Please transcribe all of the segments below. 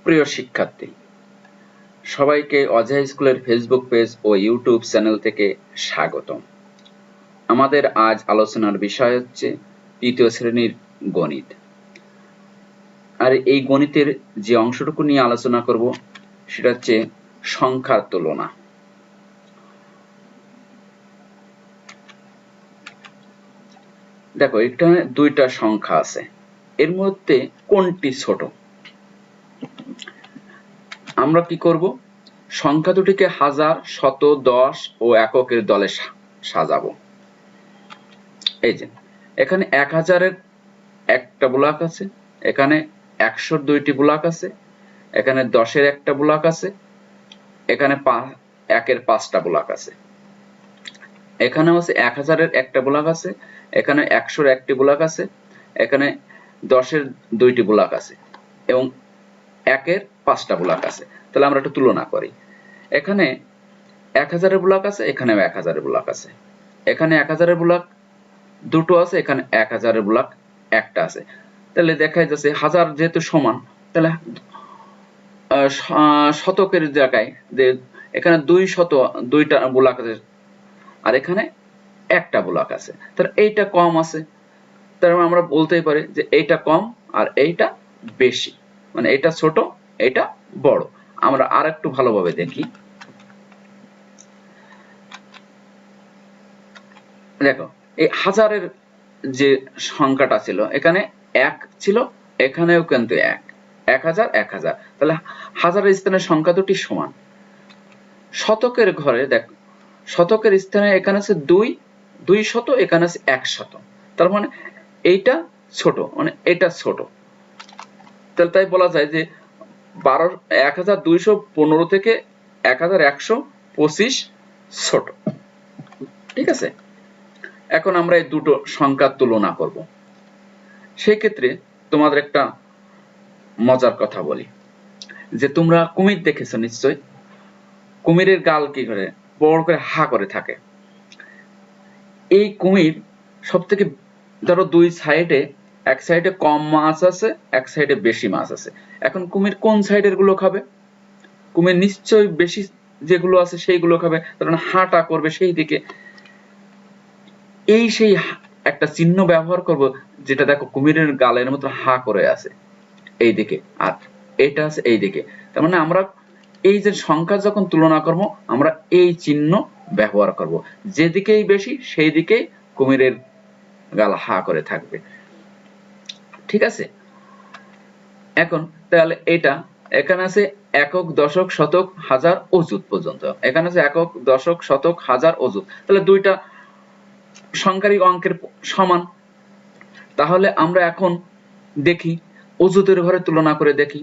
প্রিয় শিক্ষার্থী, সবাইকে অজয় স্কুলের ফেসবুক পেজ ও ইউটিউব চ্যানেল থেকে স্বাগতম। আমাদের আজ আলোচনার বিষয় হচ্ছে তৃতীয় শ্রেণীর গণিত। আর এই গণিতের যে অংশটুকু নিয়ে আলোচনা করব সেটা হচ্ছে সংখ্যার তুলনা। দেখো, এখানে দুইটা সংখ্যা আছে, এর মধ্যে কোনটি ছোট? আমরা কি করব? সংখ্যা দুটিকে হাজার, শত, দশ ও এককের দলে সাজাবো। এই যে এখানে 1000-এর একটা ব্লক আছে, এখানে 100-র দুইটি ব্লক আছে, এখানে 10-এর একটা ব্লক আছে, এখানে 1-এর 5টা ব্লক আছে, এখানে আছে 1000-এর একটা ব্লক আছে, এখানে 100-র একটি ব্লক আছে, এখানে 10-এর দুইটি ব্লক আছে এবং 1-এর 5টা ব্লক আছে। তাহলে আমরা একটু তুলনা করি। এখানে 1000-এর ব্লক আছে, এখানেও 1000-এর ব্লক আছে, এখানে 1000-এর ব্লক দুটো আছে, এখানে 1000-এর ব্লক একটা আছে। তাহলে দেখা যাচ্ছে হাজার যেহেতু সমান, তাহলে শতকের জায়গায় যে এখানে 200 ব্লক আছে আর এখানে একটা ব্লক আছে, তাহলে এইটা কম আছে। তার মানে আমরা বলতেই পারি যে এইটা কম আর এইটা বেশি, মানে এটা ছোট এটা বড়। আমরা আর একটু ভালোভাবে দেখি। দেখো, এই হাজারের যে সংখ্যাটা ছিল এখানে 1 ছিল, এখানেও কিন্তু 1, 1000 1000, তাহলে হাজারের স্থানে সংখ্যা দুটি সমান। শতকের ঘরে দেখো, শতকের স্থানে এখানে আছে 200, এখানে আছে 100, তার মানে এইটা ছোট, মানে এটা ছোট। তাহলে তাই বলা যায় যে 1215 থেকে 1125 ছোট। ঠিক আছে, এখন আমরা এই দুটো সংখ্যার তুলনা করব। সেই ক্ষেত্রে তোমাদের একটা মজার কথা বলি, যে তোমরা কুমির দেখেছো নিশ্চয়। কুমিরের গাল কি করে? বড় করে হা করে থাকে। এই কুমির সবথেকে, ধরো দুই সাইডে, এক সাইডে কম মাছ আছে, এক সাইডে বেশি মাছ আছে। এখন কুমির কোন সাইডের গুলো খাবে? কুমির নিশ্চয়ই বেশি যেগুলো আছে সেইগুলো খাবে, কারণ হাঁটা করবে সেই দিকে। এই সেই একটা চিহ্ন ব্যবহার করব, যেটা দেখো কুমিরের গালের মতো হা করে আছে এই দিকে, আর এটা আছে এই দিকে। তার মানে আমরা এই যে সংখ্যা যখন তুলনা করব, আমরা এই চিহ্ন ব্যবহার করব, যেদিকেই বেশি সেই দিকেই কুমিরের গাল হা করে থাকবে। ঠিক আছে, এখন তাহলে এটা এখানে আছে একক, দশক, শতক, হাজার, অযুত পর্যন্ত। এখানে আছে একক, দশক, শতক, হাজার, অযুত। তাহলে দুইটা সংখ্যারই অঙ্কের সমান। তাহলে আমরা এখন দেখি অযুতের ঘরে তুলনা করে দেখি।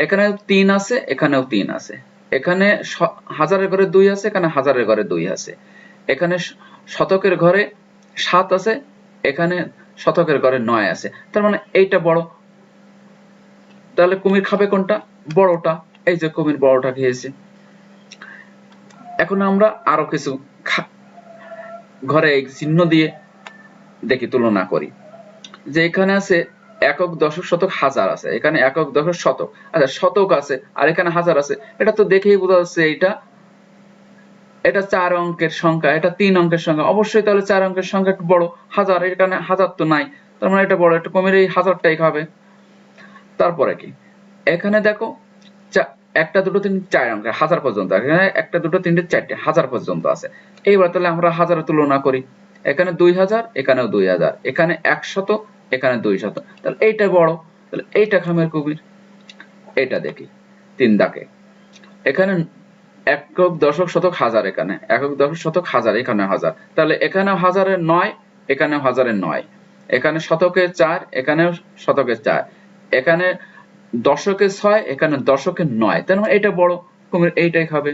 এখানে 3 আছে, এখানেও 3 আছে, এখানে হাজারের ঘরে 2 আছে, এখানে হাজারের ঘরে 2 আছে, এখানে শতকের ঘরে 7 আছে, এখানে শতকের ঘরে 9 আছে। তার মানে এইটা বড়। তাহলে কুমির খাবে কোনটা? বড়টা। এই যে কুমির বড়টা খেয়েছে। এখন আমরা আরো কিছু ঘরে এই চিহ্ন দিয়ে দেখি, তুলনা করি। যে এখানে আছে একক, দশক, শতক, হাজার আছে, এখানে একক, দশক, শতক। আচ্ছা, শতক আছে আর এখানে হাজার আছে, এটা তো দেখেই বোঝা যাচ্ছে এটা 4 অঙ্কের সংখ্যা, এটা 3 অঙ্কের সংখ্যা। অবশ্যই তাহলে 4 অঙ্কের সংখ্যা একটু বড়। হাজার, এখানে হাজার তো নাই, তার মানে এটা বড়, একটু কুমির এই হাজারটাই খাবে। তারপরে কি, এখানে দেখো একটা, দুটো, তিন, 4 অঙ্কের হাজার পর্যন্ত, এখানে একটা, দুটো, তিনটে, চারটে, হাজার পর্যন্ত আছে। এইবার তাহলে আমরা হাজারের তুলনা করি। এখানে 2000, এখানেও 2000, এখানে 100, এখানে 200, তাহলে এইটা বড়, তাহলে এইটা খামের কুমির। এটা দেখি 3 দাগে, এখানে একক, দশক, শতক, হাজার, এখানে একক, দশক, শতক, হাজার, এখানে হাজার, তাহলে এখানেও হাজারের 9, এখানেও হাজারের 9, এখানে শতকের 4, এখানেও শতকের 4, এখানে দশকের 6, এখানে দশকের 9, তার মানে এটা বড়, কুমির এইটাই খাবে।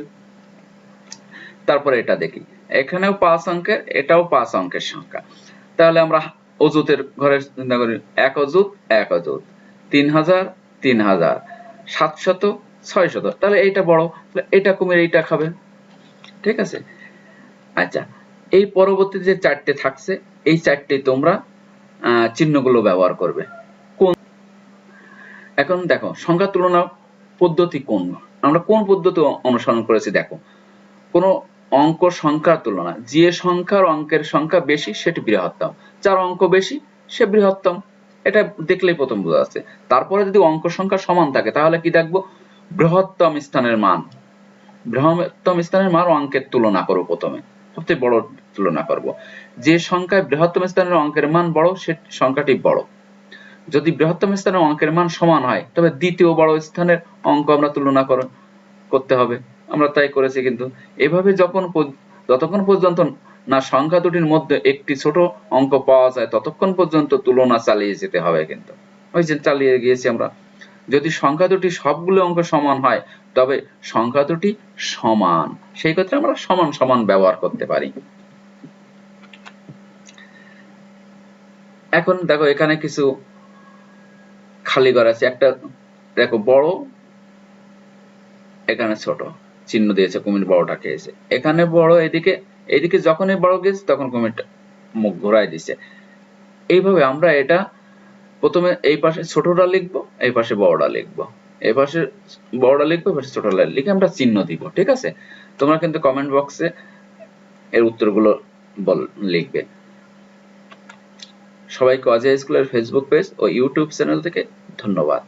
তারপরে এটা দেখি, এখানেও 5 অঙ্কের, এটাও 5 অঙ্কের সংখ্যা। তাহলে আমরা অযুতের ঘরে চিন্তা করি, 1 অযুত, 1 অযুত, 3000, 3000, 700, 600, তাহলে এইটা বড়, তাহলে এটা কুমির এইটা খাবে। ঠিক আছে। আচ্ছা, এই পরবর্তী যে 4টে থাকছে, এই 4টে তোমরা চিহ্নগুলো ব্যবহার করবে। এখন দেখো, সংখ্যা তুলনা পদ্ধতি কোন, আমরা কোন পদ্ধতি অনুসরণ করেছি দেখো। কোন অঙ্ক সংখ্যার তুলনা, যে সংখ্যার অঙ্কের সংখ্যা বেশি সেটি বৃহত্তম, যার অঙ্ক বেশি সে বৃহত্তম, এটা দেখলেই প্রথম বোঝা যাচ্ছে। তারপরে যদি অঙ্ক সংখ্যা সমান থাকে তাহলে কি দেখবো, বৃহত্তম স্থানের মান, বৃহত্তম স্থানের মান অঙ্কের তুলনা করব, প্রথমে সবচেয়ে বড় তুলনা করব। যে সংখ্যায় বৃহত্তম স্থানের অঙ্কের মান বড় সে সংখ্যাটি বড়। যদি বৃহত্তম স্থানের অঙ্কের মান সমান হয় তবে দ্বিতীয় বড় স্থানের অঙ্ক আমরা তুলনা করতে হবে, আমরা তাই করেছি। কিন্তু এভাবে যতক্ষণ পর্যন্ত না সংখ্যা দুটির মধ্যে একটি ছোট অঙ্ক পাওয়া যায় ততক্ষণ পর্যন্ত তুলনা চালিয়ে যেতে হবে। কিন্তু ওই যে চালিয়ে গিয়েছি আমরা। যদি সংখ্যা দুটি সবগুলো অঙ্ক সমান হয় তবে সংখ্যা দুটি সমান, সেই ক্ষেত্রে আমরা সমান সমান ব্যবহার করতে পারি। এখন দেখো এখানে কিছু খালি ঘর আছে, একটা দেখো বড়, এখানে ছোট চিহ্ন দিয়েছে, কুমির বড়টা খেয়েছে, এখানে বড়, এদিকে যখনই বড় গেছে তখন কুমিরটা মুখ ঘোরায় দিছে। এইভাবে আমরা এটা প্রথমে এই পাশে ছোটটা লিখবো, এই পাশে বড়টা লিখবো, এই পাশে বড়টা লিখবো, এই পাশে ছোটটা লিখে আমরা চিহ্ন দিব। ঠিক আছে, তোমরা কিন্তু কমেন্ট বক্সে এর উত্তরগুলো লিখবে। সবাইকে অজয় স্কুলের ফেসবুক পেজ ও ইউটিউব চ্যানেল থেকে ধন্যবাদ।